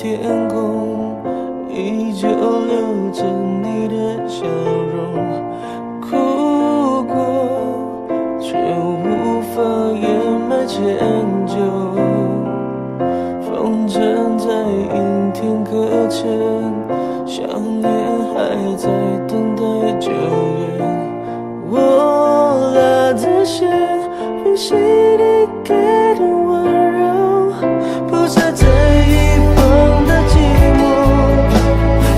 天空，依旧留着你的笑容。哭过，却无法掩埋歉疚。风筝在阴天搁浅，想念还在等待救援。我拉着线，允许你给的温柔，铺设在一旁的寂寞，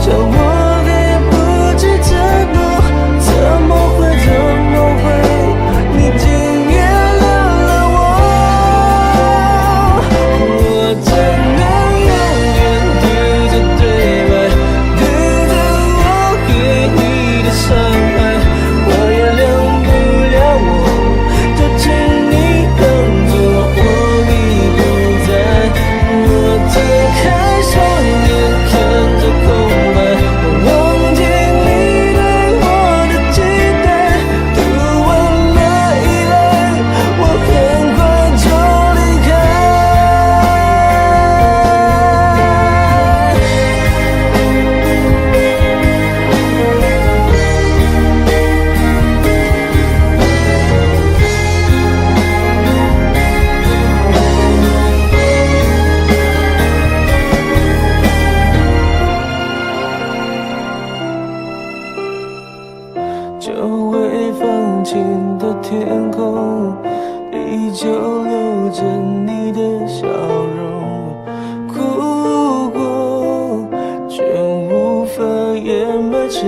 叫我给不起承诺。怎么会，你竟然留了我？我只能永远对着对白，对着我给你的伤害。我原谅不了我，就请你当作我已不在。我睁开双眼看着空白，我忘记你对我的期待。读完了依赖，我很快就离开。久未放晴的天空，依旧留着你的笑容。哭过，却无法掩埋歉